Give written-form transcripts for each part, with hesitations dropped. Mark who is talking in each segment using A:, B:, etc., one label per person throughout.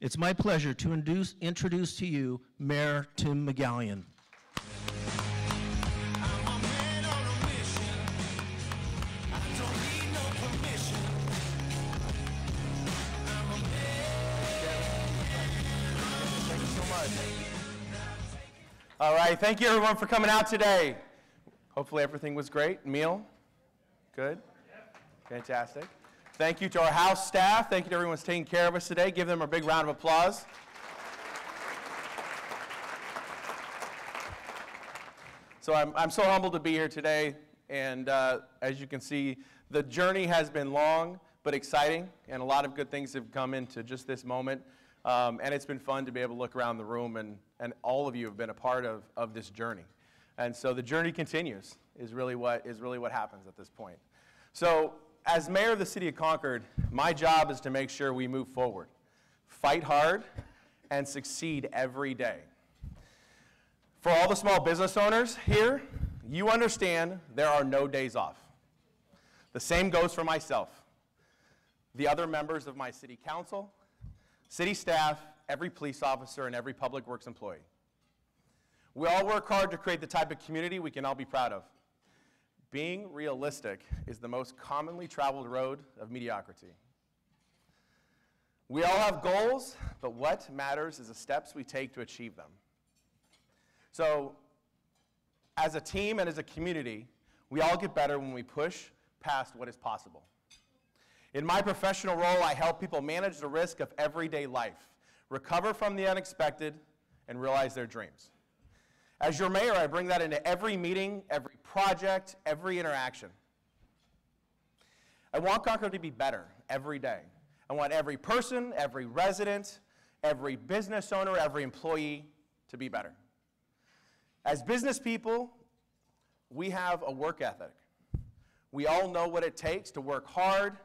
A: It's my pleasure to introduce to you Mayor Tim McGallian.
B: All right, thank you everyone for coming out today. Hopefully everything was great. Meal? Good? Fantastic. Thank you to our house staff. Thank you to everyone who's taking care of us today. Give them a big round of applause. So I'm so humbled to be here today, and as you can see, the journey has been long but exciting, and a lot of good things have come into just this moment. And it's been fun to be able to look around the room, and all of you have been a part of this journey. And so the journey continues is really what happens at this point. So as mayor of the city of Concord, my job is to make sure we move forward, fight hard, and succeed every day. For all the small business owners here, you understand there are no days off. The same goes for myself, the other members of my city council, city staff, every police officer, and every public works employee. We all work hard to create the type of community we can all be proud of. Being realistic is the most commonly traveled road of mediocrity. We all have goals, but what matters is the steps we take to achieve them. So, as a team and as a community, we all get better when we push past what is possible. In my professional role, I help people manage the risk of everyday life, recover from the unexpected, and realize their dreams. As your mayor, I bring that into every meeting, every project, every interaction. I want Concord to be better every day. I want every person, every resident, every business owner, every employee to be better. As business people, we have a work ethic. We all know what it takes to work hard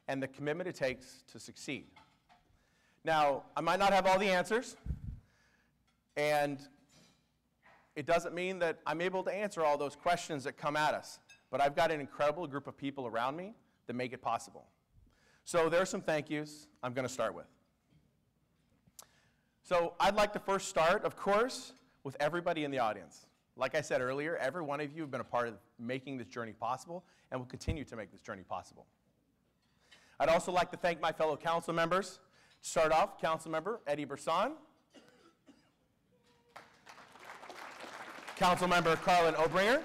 B: and the commitment it takes to succeed. Now, I might not have all the answers, and it doesn't mean that I'm able to answer all those questions that come at us, but I've got an incredible group of people around me that make it possible. So there are some thank yous I'm going to start with. So I'd like to first start, of course, with everybody in the audience. Like I said earlier, every one of you have been a part of making this journey possible and will continue to make this journey possible. I'd also like to thank my fellow council members. To start off, Council Member Eddie Bersan, Council Member Carlin Obringer,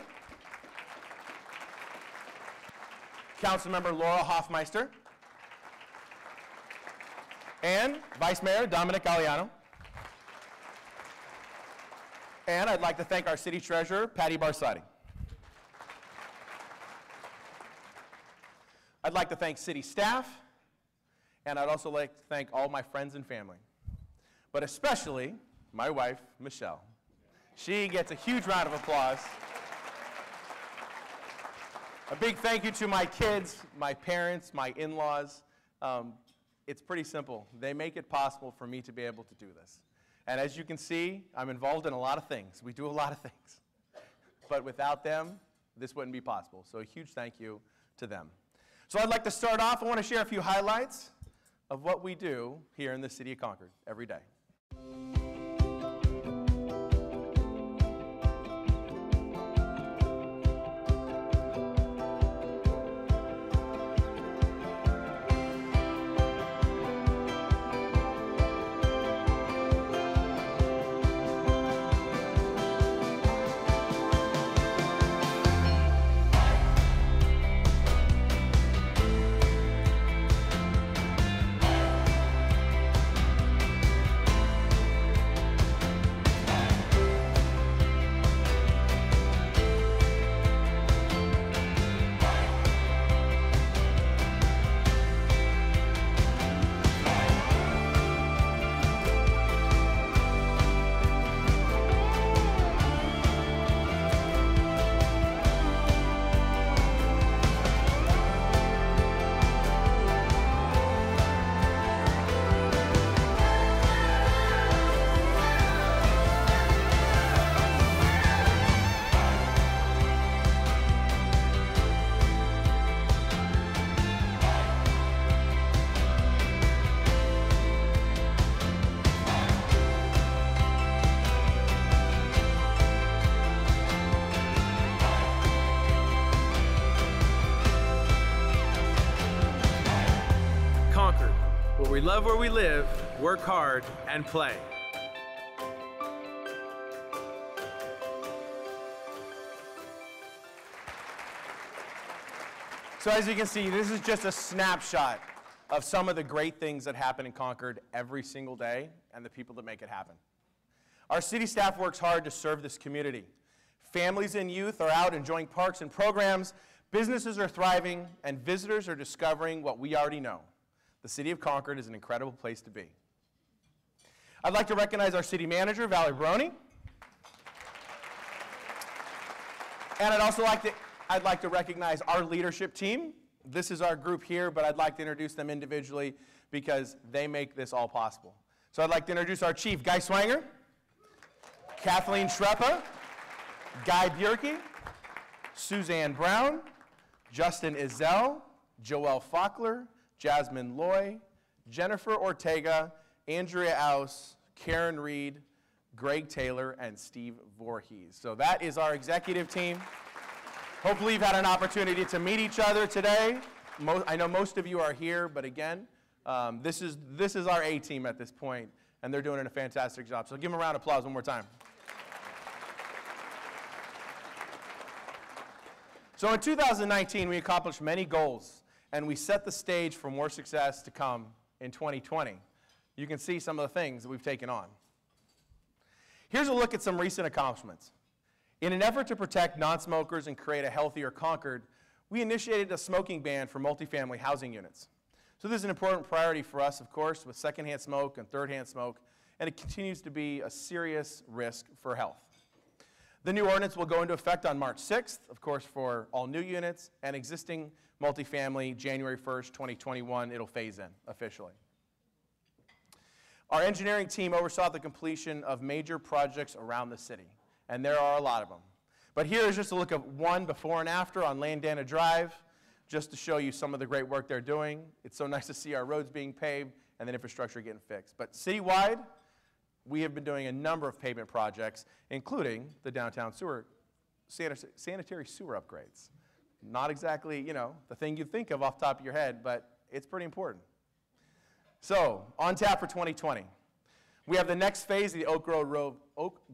B: Council Member Laura Hoffmeister, and Vice Mayor Dominic Galliano. And I'd like to thank our City Treasurer, Patty Barsati. I'd like to thank city staff, and I'd also like to thank all my friends and family, but especially my wife, Michelle. She gets a huge round of applause. A big thank you to my kids, my parents, my in-laws. It's pretty simple. They make it possible for me to be able to do this. And as you can see, I'm involved in a lot of things. We do a lot of things. But without them, this wouldn't be possible. So a huge thank you to them. So I'd like to start off. I want to share a few highlights of what we do here in the city of Concord every day.
C: love where we live, work hard, and play.
B: So as you can see, this is just a snapshot of some of the great things that happen in Concord every single day and the people that make it happen. Our city staff works hard to serve this community. Families and youth are out enjoying parks and programs, businesses are thriving, and visitors are discovering what we already know. The city of Concord is an incredible place to be. I'd like to recognize our city manager, Valerie Baroni. And I'd like to recognize our leadership team. This is our group here, but I'd like to introduce them individually because they make this all possible. So I'd like to introduce our chief, Guy Swanger, Kathleen Shreppa, Guy Bjerke, Suzanne Brown, Justin Izell, Joelle Faulkner, Jasmine Loy, Jennifer Ortega, Andrea Aus, Karen Reed, Greg Taylor, and Steve Voorhees. So that is our executive team. Hopefully you've had an opportunity to meet each other today. I know most of you are here, but again, this is our A team at this point, and they're doing a fantastic job. So give them a round of applause one more time. So in 2019, we accomplished many goals, and we set the stage for more success to come in 2020. You can see some of the things that we've taken on. Here's a look at some recent accomplishments. In an effort to protect non-smokers and create a healthier Concord, we initiated a smoking ban for multifamily housing units. So this is an important priority for us, of course, with secondhand smoke and third-hand smoke, and it continues to be a serious risk for health. The new ordinance will go into effect on March 6th, of course, for all new units, and existing multifamily, January 1st, 2021, it'll phase in officially. Our engineering team oversaw the completion of major projects around the city, and there are a lot of them. But here is just a look at one before and after on Landana Drive, just to show you some of the great work they're doing. It's so nice to see our roads being paved and the infrastructure getting fixed. But citywide, we have been doing a number of pavement projects, including the downtown sanitary sewer upgrades. Not exactly, the thing you'd think of off the top of your head, but it's pretty important. So, on tap for 2020. We have the next phase of the Oak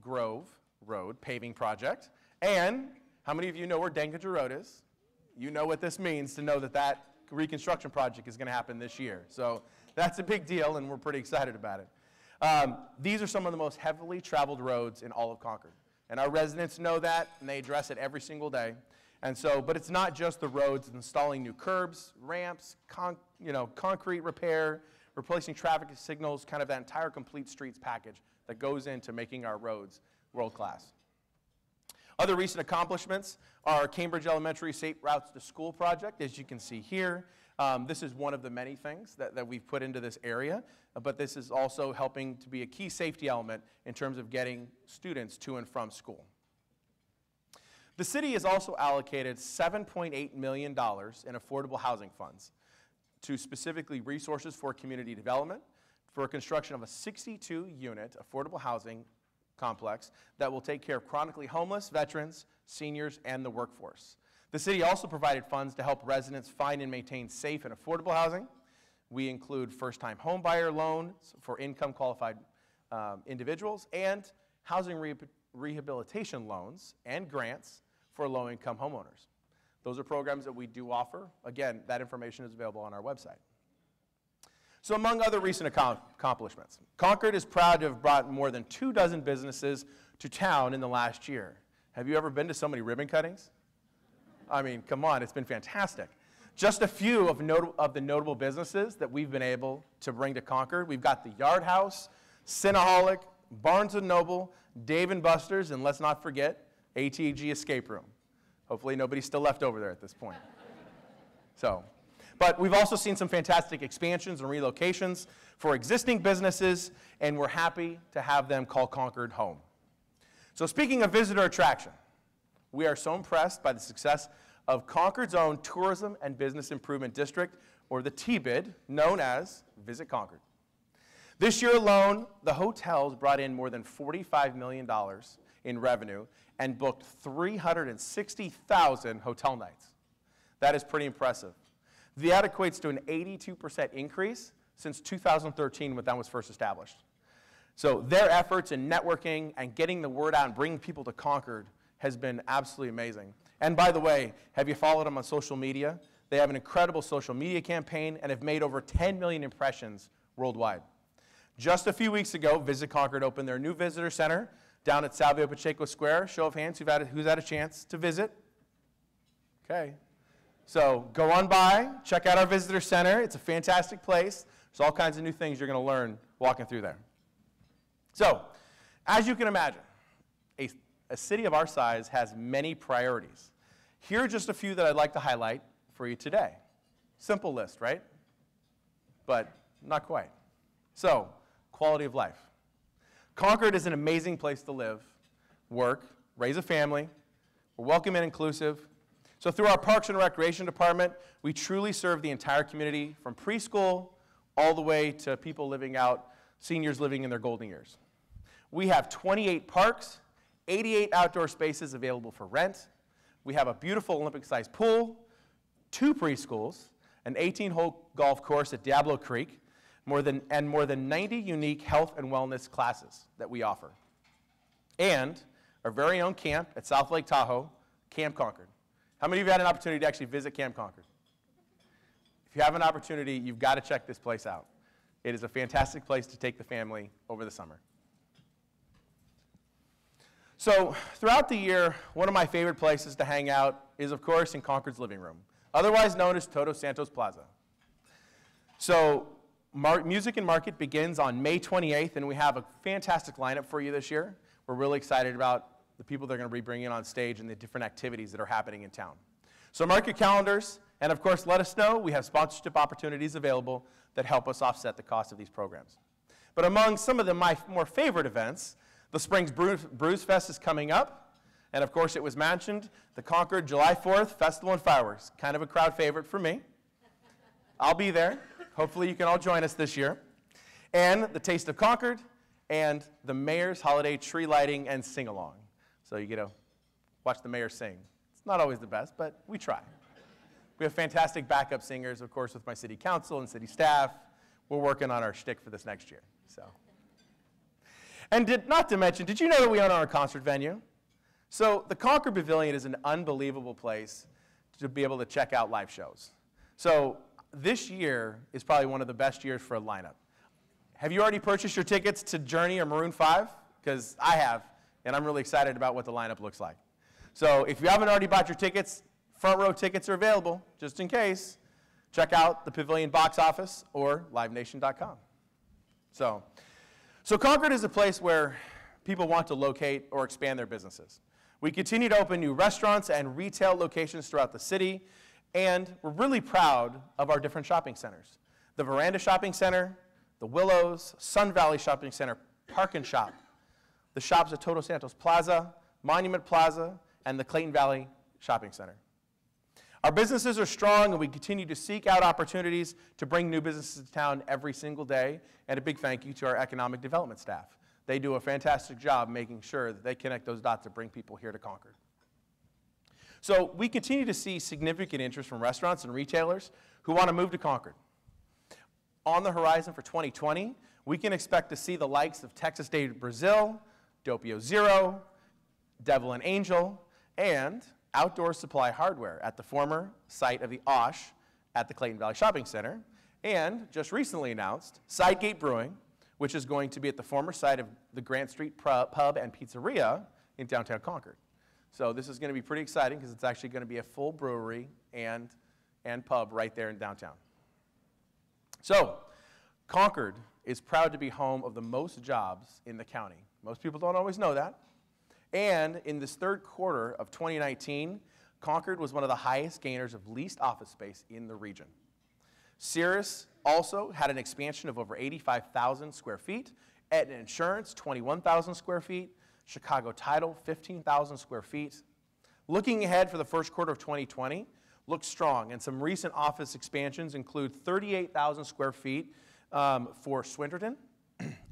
B: Grove Road paving project. And how many of you know where Dankinger Road is? You know what this means to know that that reconstruction project is going to happen this year. So that's a big deal, and we're pretty excited about it. These are some of the most heavily traveled roads in all of Concord. And our residents know that, and they address it every single day. And so, but it's not just the roads, it's installing new curbs, ramps, concrete repair, replacing traffic signals, kind of that entire complete streets package that goes into making our roads world-class. Other recent accomplishments are Cambridge Elementary Safe Routes to School project, as you can see here. This is one of the many things that we've put into this area, but this is also helping to be a key safety element in terms of getting students to and from school. The city has also allocated $7.8 million in affordable housing funds to specifically resources for community development for construction of a 62-unit affordable housing complex that will take care of chronically homeless, veterans, seniors, and the workforce. The city also provided funds to help residents find and maintain safe and affordable housing. We include first-time homebuyer loans for income-qualified individuals and housing rehabilitation loans and grants for low-income homeowners. Those are programs that we do offer. Again, that information is available on our website. So among other recent accomplishments, Concord is proud to have brought more than 24 businesses to town in the last year. Have you ever been to so many ribbon cuttings? I mean, come on, it's been fantastic. Just a few of the notable businesses that we've been able to bring to Concord. We've got the Yard House, Cinnaholic, Barnes & Noble, Dave & Buster's, and let's not forget, ATG Escape Room. Hopefully nobody's still left over there at this point. But we've also seen some fantastic expansions and relocations for existing businesses, and we're happy to have them call Concord home. So speaking of visitor attraction, we are so impressed by the success of Concord's own Tourism and Business Improvement District, or the TBID, known as Visit Concord. This year alone, the hotels brought in more than $45 million in revenue and booked 360,000 hotel nights. That is pretty impressive. That equates to an 82% increase since 2013 when that was first established. So their efforts in networking and getting the word out and bringing people to Concord has been absolutely amazing. And by the way, have you followed them on social media? They have an incredible social media campaign and have made over 10 million impressions worldwide. Just a few weeks ago, Visit Concord opened their new visitor center down at Salvio Pacheco Square. Show of hands, who's had a chance to visit? Okay. So go on by, check out our visitor center. It's a fantastic place. There's all kinds of new things you're going to learn walking through there. So, as you can imagine, a city of our size has many priorities. Here are just a few that I'd like to highlight for you today. Simple list, right? But not quite. So, quality of life. Concord is an amazing place to live, work, raise a family. We're welcome and inclusive. So through our Parks and Recreation Department, we truly serve the entire community from preschool all the way to people living out, seniors living in their golden years. We have 28 parks, 88 outdoor spaces available for rent. We have a beautiful Olympic-sized pool, 2 preschools, an 18-hole golf course at Diablo Creek, more than 90 unique health and wellness classes that we offer. And our very own camp at South Lake Tahoe, Camp Concord. How many of you had an opportunity to actually visit Camp Concord? If you have an opportunity, you've got to check this place out. It is a fantastic place to take the family over the summer. So throughout the year, one of my favorite places to hang out is, of course, in Concord's living room, otherwise known as Todos Santos Plaza. So Music and Market begins on May 28th, and we have a fantastic lineup for you this year. We're really excited about the people they're going to be bringing on stage and the different activities that are happening in town. So mark your calendars, and of course, let us know. We have sponsorship opportunities available that help us offset the cost of these programs. But among some of my more favorite events, the Springs Brews Fest is coming up, and of course, it was mentioned, the Concord July 4th Festival and Fireworks, kind of a crowd favorite for me. I'll be there. Hopefully, you can all join us this year. And the Taste of Concord, and the Mayor's Holiday Tree Lighting and Sing-Along. So you get to watch the mayor sing. It's not always the best, but we try. We have fantastic backup singers, of course, with my city council and city staff. We're working on our shtick for this next year. So, and not to mention, did you know that we own our concert venue? So the Concord Pavilion is an unbelievable place to be able to check out live shows. So this year is probably one of the best years for a lineup. Have you already purchased your tickets to Journey or Maroon 5? Because I have. And I'm really excited about what the lineup looks like. So if you haven't already bought your tickets, front row tickets are available, just in case. Check out the Pavilion box office or livenation.com. So Concord is a place where people want to locate or expand their businesses. We continue to open new restaurants and retail locations throughout the city, and we're really proud of our different shopping centers. The Veranda Shopping Center, the Willows, Sun Valley Shopping Center, Park and Shop, the shops at Todos Santos Plaza, Monument Plaza, and the Clayton Valley Shopping Center. Our businesses are strong, and we continue to seek out opportunities to bring new businesses to town every single day, and a big thank you to our economic development staff. They do a fantastic job making sure that they connect those dots to bring people here to Concord. So we continue to see significant interest from restaurants and retailers who want to move to Concord. On the horizon for 2020, we can expect to see the likes of Texas Day Brazil, Doppio Zero, Devil and Angel, and Outdoor Supply Hardware at the former site of the Osh at the Clayton Valley Shopping Center, and just recently announced, Sidegate Brewing, which is going to be at the former site of the Grant Street Pub and Pizzeria in downtown Concord. So this is going to be pretty exciting because it's actually going to be a full brewery and pub right there in downtown. So Concord is proud to be home of the most jobs in the county. Most people don't always know that. And in this third quarter of 2019, Concord was one of the highest gainers of leased office space in the region. Cirrus also had an expansion of over 85,000 square feet, Aetna Insurance, 21,000 square feet, Chicago Title, 15,000 square feet. Looking ahead for the first quarter of 2020, looks strong, and some recent office expansions include 38,000 square feet for Swinterton.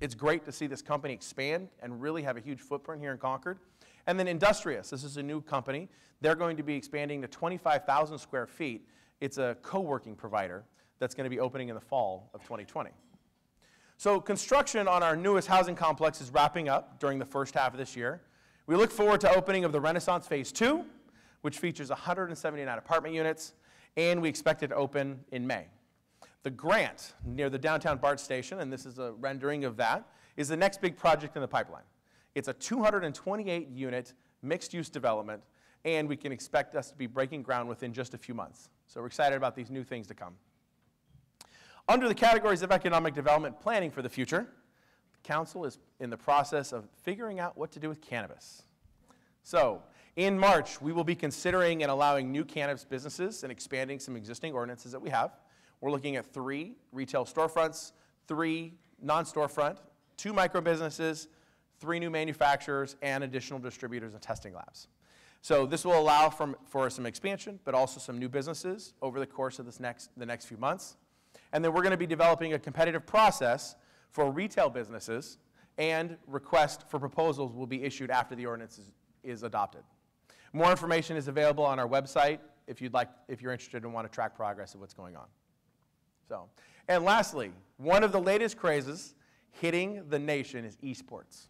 B: It's great to see this company expand and really have a huge footprint here in Concord. And then Industrious, this is a new company. They're going to be expanding to 25,000 square feet. It's a co-working provider that's going to be opening in the fall of 2020. So construction on our newest housing complex is wrapping up during the first half of this year. We look forward to opening of the Renaissance Phase 2, which features 179 apartment units, and we expect it to open in May. The Grant, near the downtown BART station, and this is a rendering of that, is the next big project in the pipeline. It's a 228-unit mixed-use development, and we can expect us to be breaking ground within just a few months. So we're excited about these new things to come. Under the categories of economic development planning for the future, the council is in the process of figuring out what to do with cannabis. So, in March, we will be considering and allowing new cannabis businesses and expanding some existing ordinances that we have. We're looking at 3 retail storefronts, 3 non-storefront, 2 micro businesses, 3 new manufacturers, and additional distributors and testing labs. So this will allow for some expansion, but also some new businesses over the course of the next few months. And then we're going to be developing a competitive process for retail businesses, and request for proposals will be issued after the ordinance is adopted. More information is available on our website if you're interested and want to track progress of what's going on. So, and lastly, one of the latest crazes hitting the nation is esports.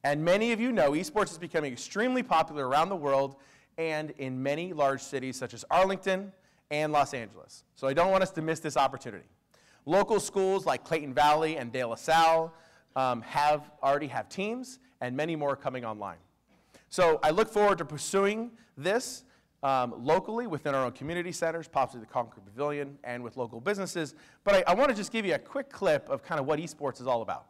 B: And many of you know esports is becoming extremely popular around the world and in many large cities such as Arlington and Los Angeles. So I don't want us to miss this opportunity. Local schools like Clayton Valley and De La Salle already have teams, and many more are coming online. So I look forward to pursuing this locally within our own community centers, possibly the Concord Pavilion, and with local businesses. But I want to just give you a quick clip of kind of what esports is all about.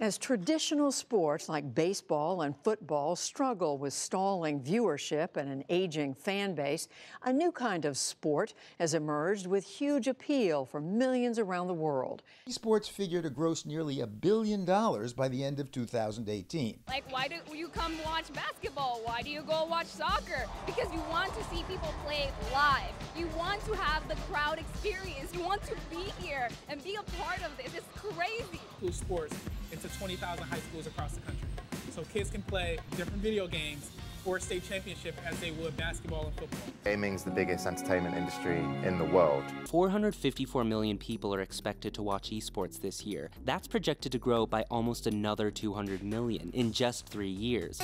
D: As traditional sports like baseball and football struggle with stalling viewership and an aging fan base, a new kind of sport has emerged with huge appeal for millions around the world.
E: Esports figure to gross nearly $1 billion by the end of 2018.
F: Like, why do you come watch basketball? Why do you go watch soccer? Because you want to see people play live. You want to have the crowd experience. You want to be here and be a part of this. It's crazy.
G: Sports into 20,000 high schools across the country. So kids can play different video games for a state championship as they would basketball and football.
H: Gaming's the biggest entertainment industry in the world.
I: 454 million people are expected to watch esports this year. That's projected to grow by almost another 200 million in just 3 years.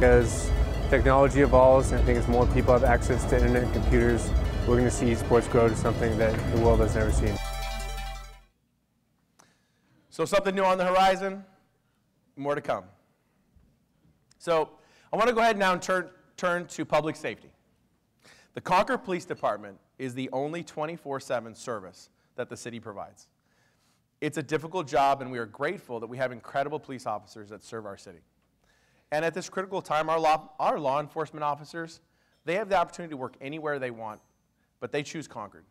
J: As technology evolves, and I think as more people have access to internet and computers, we're going to see esports grow to something that the world has never seen.
B: So something new on the horizon, more to come. So I want to go ahead now and turn to public safety. The Concord Police Department is the only 24/7 service that the city provides. It's a difficult job, and we are grateful that we have incredible police officers that serve our city. And at this critical time, our law enforcement officers, they have the opportunity to work anywhere they want, but they choose Concord.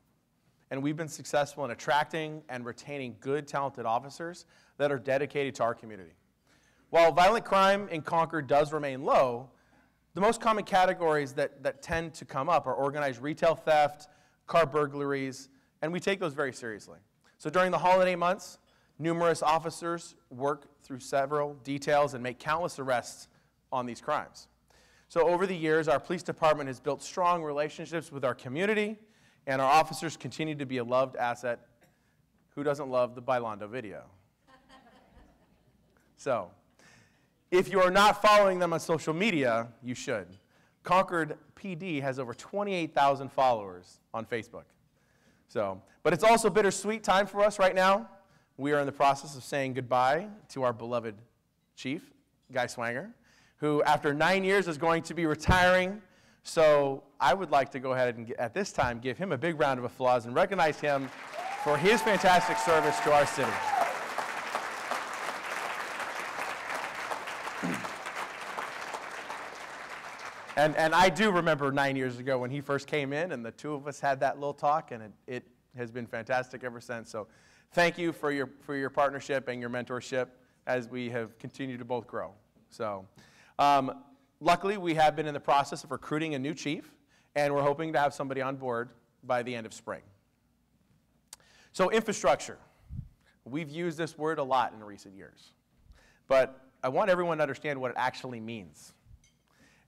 B: And we've been successful in attracting and retaining good, talented officers that are dedicated to our community. While violent crime in Concord does remain low, the most common categories that tend to come up are organized retail theft, car burglaries, and we take those very seriously. So during the holiday months, numerous officers work through several details and make countless arrests on these crimes. So over the years, our police department has built strong relationships with our community, and our officers continue to be a loved asset. Who doesn't love the Bailando video? So, if you are not following them on social media, you should. Concord PD has over 28,000 followers on Facebook. So, but it's also bittersweet time for us right now. We are in the process of saying goodbye to our beloved chief, Guy Swanger, who after 9 years is going to be retiring. So I would like to go ahead and, at this time, give him a big round of applause and recognize him for his fantastic service to our city. And I do remember 9 years ago when he first came in, and the two of us had that little talk, and it has been fantastic ever since. So thank you for your partnership and your mentorship as we have continued to both grow. So. Luckily, we have been in the process of recruiting a new chief, and we're hoping to have somebody on board by the end of spring. So infrastructure. We've used this word a lot in recent years, but I want everyone to understand what it actually means.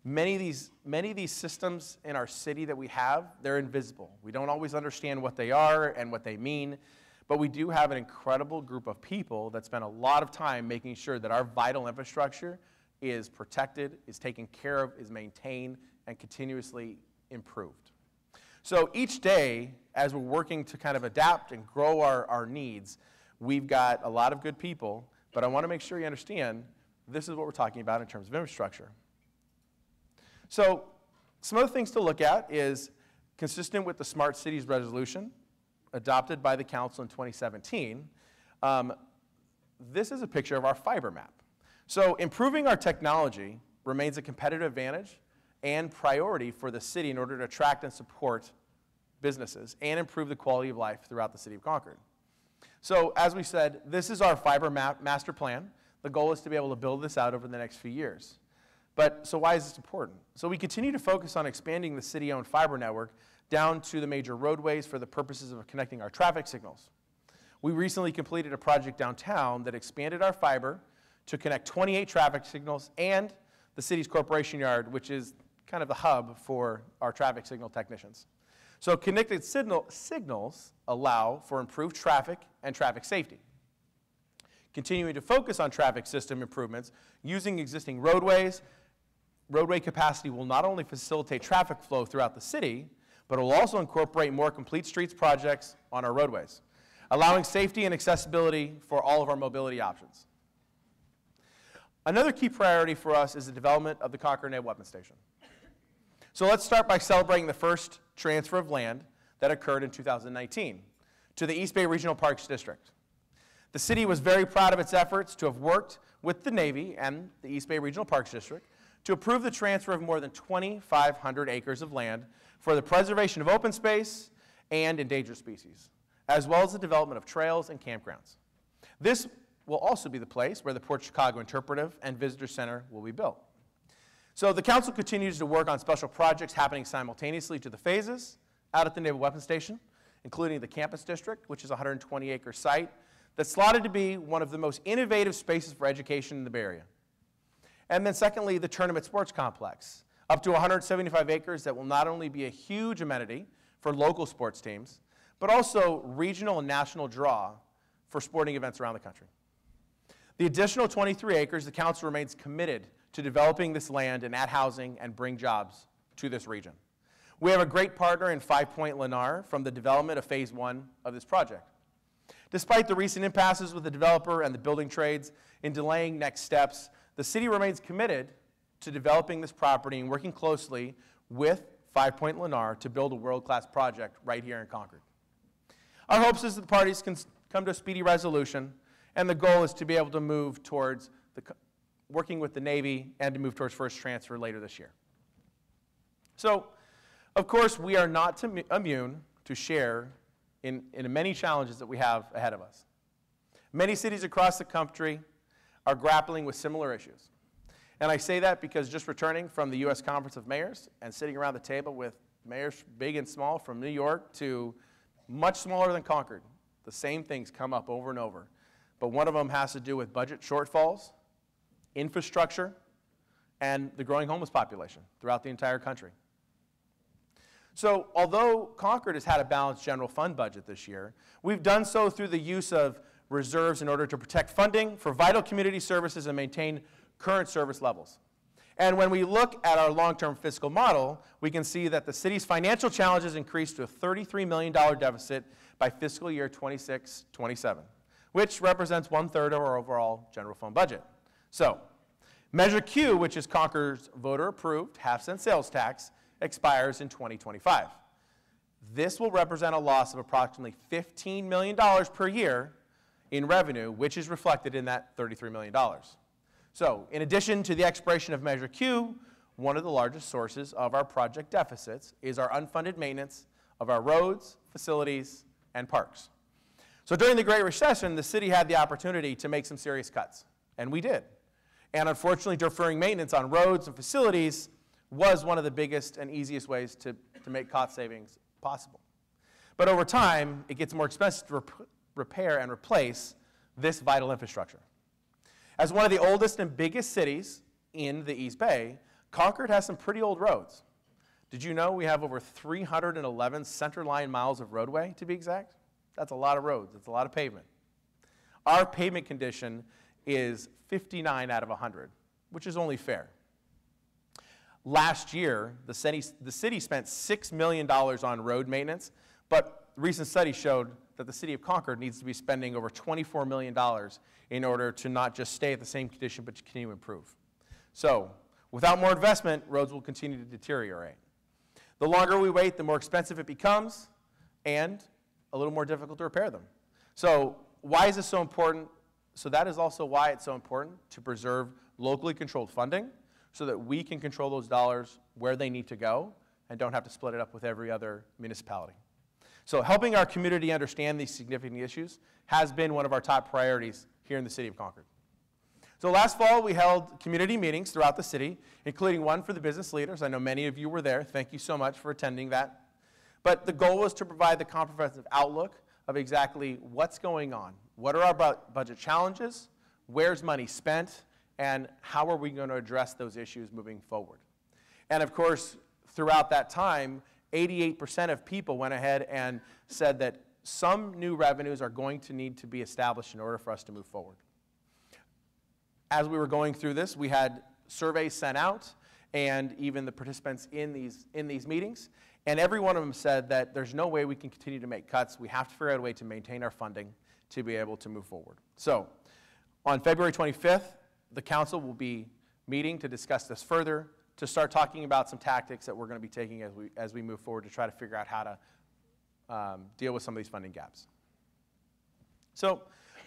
B: Many of these systems in our city that we have, they're invisible. We don't always understand what they are and what they mean, but we do have an incredible group of people that spend a lot of time making sure that our vital infrastructure is protected, is taken care of, is maintained, and continuously improved. So each day, as we're working to kind of adapt and grow our needs, we've got a lot of good people, but I want to make sure you understand this is what we're talking about in terms of infrastructure. So some other things to look at is consistent with the Smart Cities Resolution adopted by the Council in 2017. This is a picture of our fiber map. So improving our technology remains a competitive advantage and priority for the city in order to attract and support businesses and improve the quality of life throughout the city of Concord. So as we said, this is our fiber master plan. The goal is to be able to build this out over the next few years. So why is this important? So we continue to focus on expanding the city-owned fiber network down to the major roadways for the purposes of connecting our traffic signals. We recently completed a project downtown that expanded our fiber to connect 28 traffic signals and the city's corporation yard, which is kind of the hub for our traffic signal technicians. So connected signals allow for improved traffic and traffic safety. Continuing to focus on traffic system improvements using existing roadways, roadway capacity will not only facilitate traffic flow throughout the city, but it will also incorporate more complete streets projects on our roadways, allowing safety and accessibility for all of our mobility options. Another key priority for us is the development of the Concord Naval Weapons Station. So let's start by celebrating the first transfer of land that occurred in 2019 to the East Bay Regional Parks District. The city was very proud of its efforts to have worked with the Navy and the East Bay Regional Parks District to approve the transfer of more than 2,500 acres of land for the preservation of open space and endangered species, as well as the development of trails and campgrounds. This will also be the place where the Port Chicago Interpretive and Visitor Center will be built. So the council continues to work on special projects happening simultaneously to the phases out at the Naval Weapons Station, including the Campus District, which is a 120-acre site that's slotted to be one of the most innovative spaces for education in the Bay Area. And then secondly, the Tournament Sports Complex, up to 175 acres that will not only be a huge amenity for local sports teams, but also regional and national draw for sporting events around the country. The additional 23 acres, the council remains committed to developing this land and add housing and bring jobs to this region. We have a great partner in 5 Point Lennar from the development of phase 1 of this project. Despite the recent impasses with the developer and the building trades in delaying next steps, the city remains committed to developing this property and working closely with 5 Point Lennar to build a world-class project right here in Concord. Our hopes is that the parties can come to a speedy resolution, and the goal is to be able to move towards working with the Navy and to move towards first transfer later this year. So, of course, we are not immune to share in many challenges that we have ahead of us. Many cities across the country are grappling with similar issues. And I say that because just returning from the U.S. Conference of Mayors and sitting around the table with mayors big and small from New York to much smaller than Concord, the same things come up over and over. But one of them has to do with budget shortfalls, infrastructure, and the growing homeless population throughout the entire country. So although Concord has had a balanced general fund budget this year, we've done so through the use of reserves in order to protect funding for vital community services and maintain current service levels. And when we look at our long-term fiscal model, we can see that the city's financial challenges increased to a $33 million deficit by fiscal year 26-27, which represents 1/3 of our overall general fund budget. So, Measure Q, which is Concord's voter-approved half-cent sales tax, expires in 2025. This will represent a loss of approximately $15 million per year in revenue, which is reflected in that $33 million. So, in addition to the expiration of Measure Q, one of the largest sources of our project deficits is our unfunded maintenance of our roads, facilities, and parks. So during the Great Recession, the city had the opportunity to make some serious cuts, and we did. And unfortunately, deferring maintenance on roads and facilities was one of the biggest and easiest ways to make cost savings possible. But over time, it gets more expensive to repair and replace this vital infrastructure. As one of the oldest and biggest cities in the East Bay, Concord has some pretty old roads. Did you know we have over 311 centerline miles of roadway, to be exact? That's a lot of roads. It's a lot of pavement. Our pavement condition is 59 out of 100, which is only fair. Last year, the city spent $6 million on road maintenance, but a recent study showed that the city of Concord needs to be spending over $24 million in order to not just stay at the same condition, but to continue to improve. So, without more investment, roads will continue to deteriorate. The longer we wait, the more expensive it becomes, and a little more difficult to repair them. So, why is this so important? So that is also why it's so important to preserve locally controlled funding so that we can control those dollars where they need to go and don't have to split it up with every other municipality. So helping our community understand these significant issues has been one of our top priorities here in the city of Concord. So last fall, we held community meetings throughout the city, including one for the business leaders. I know many of you were there. Thank you so much for attending that. But the goal was to provide the comprehensive outlook of exactly what's going on. What are our budget challenges? Where's money spent? And how are we going to address those issues moving forward? And of course, throughout that time, 88% of people went ahead and said that some new revenues are going to need to be established in order for us to move forward. As we were going through this, we had surveys sent out, and even the participants in these meetings, and every one of them said that there's no way we can continue to make cuts. We have to figure out a way to maintain our funding to be able to move forward. So, on February 25th, the council will be meeting to discuss this further, to start talking about some tactics that we're going to be taking as we move forward to try to figure out how to deal with some of these funding gaps. So,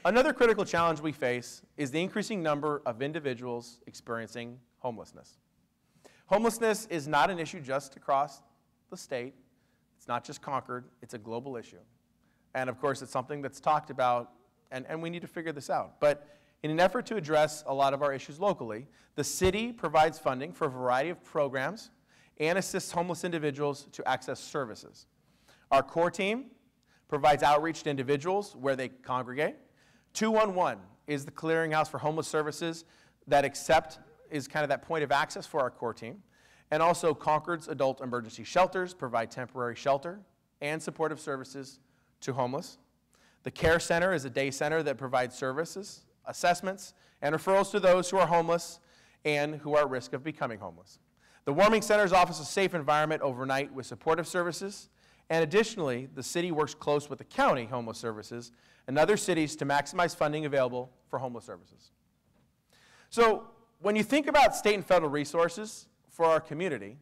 B: another critical challenge we face is the increasing number of individuals experiencing homelessness. Homelessness is not an issue just across the state. It's not just Concord. It's a global issue. And of course, it's something that's talked about, and we need to figure this out. But in an effort to address a lot of our issues locally, the city provides funding for a variety of programs and assists homeless individuals to access services. Our core team provides outreach to individuals where they congregate. 211 is the clearinghouse for homeless services that is kind of that point of access for our core team. And also Concord's adult emergency shelters provide temporary shelter and supportive services to homeless. The Care Center is a day center that provides services, assessments, and referrals to those who are homeless and who are at risk of becoming homeless. The Warming Centers offers a safe environment overnight with supportive services, and additionally, the city works close with the county homeless services and other cities to maximize funding available for homeless services. So, when you think about state and federal resources for our community,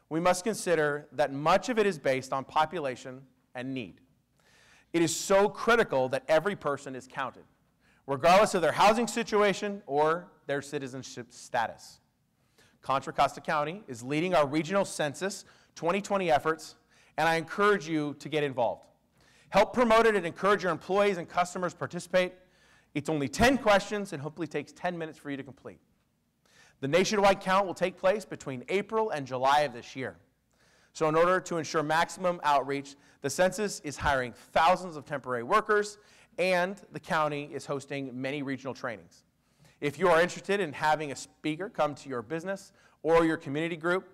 B: we must consider that much of it is based on population and need. It is so critical that every person is counted, regardless of their housing situation or their citizenship status. Contra Costa County is leading our regional census 2020 efforts, and I encourage you to get involved. Help promote it and encourage your employees and customers to participate. It's only 10 questions and hopefully takes 10 minutes for you to complete. The nationwide count will take place between April and July of this year. So in order to ensure maximum outreach, the census is hiring thousands of temporary workers, and the county is hosting many regional trainings. If you are interested in having a speaker come to your business or your community group,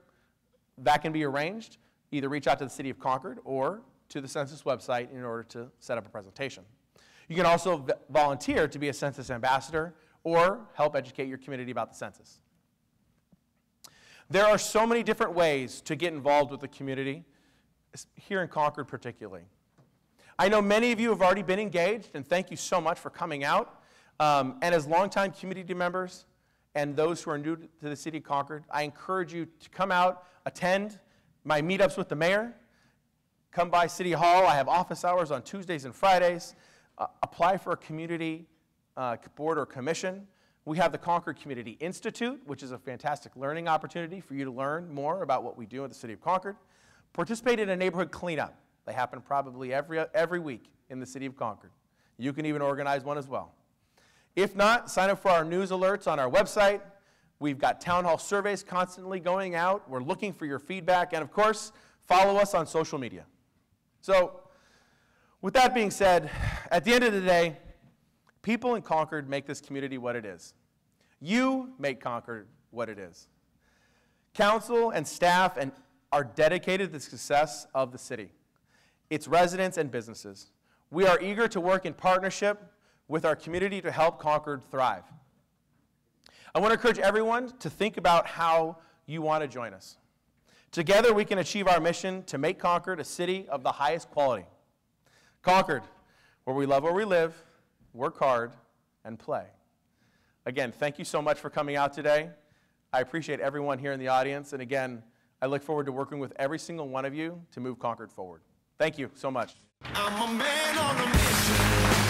B: that can be arranged. Either reach out to the City of Concord or to the census website in order to set up a presentation. You can also volunteer to be a census ambassador or help educate your community about the census. There are so many different ways to get involved with the community, here in Concord particularly. I know many of you have already been engaged, and thank you so much for coming out. And as longtime community members and those who are new to the city of Concord, I encourage you to come out, attend my meetups with the mayor, come by City Hall. I have office hours on Tuesdays and Fridays. Apply for a community board or commission. We have the Concord Community Institute, which is a fantastic learning opportunity for you to learn more about what we do in the city of Concord. Participate in a neighborhood cleanup. They happen probably every week in the city of Concord. You can even organize one as well. If not, sign up for our news alerts on our website. We've got town hall surveys constantly going out. We're looking for your feedback. And of course, follow us on social media. So, with that being said, at the end of the day, people in Concord make this community what it is. You make Concord what it is. Council and staff are dedicated to the success of the city, its residents and businesses. We are eager to work in partnership with our community to help Concord thrive. I want to encourage everyone to think about how you want to join us. Together, we can achieve our mission to make Concord a city of the highest quality. Concord, where we love where we live, work hard, and play. Again, thank you so much for coming out today. I appreciate everyone here in the audience, and again, I look forward to working with every single one of you to move Concord forward. Thank you so much.
K: I'm a man on a mission.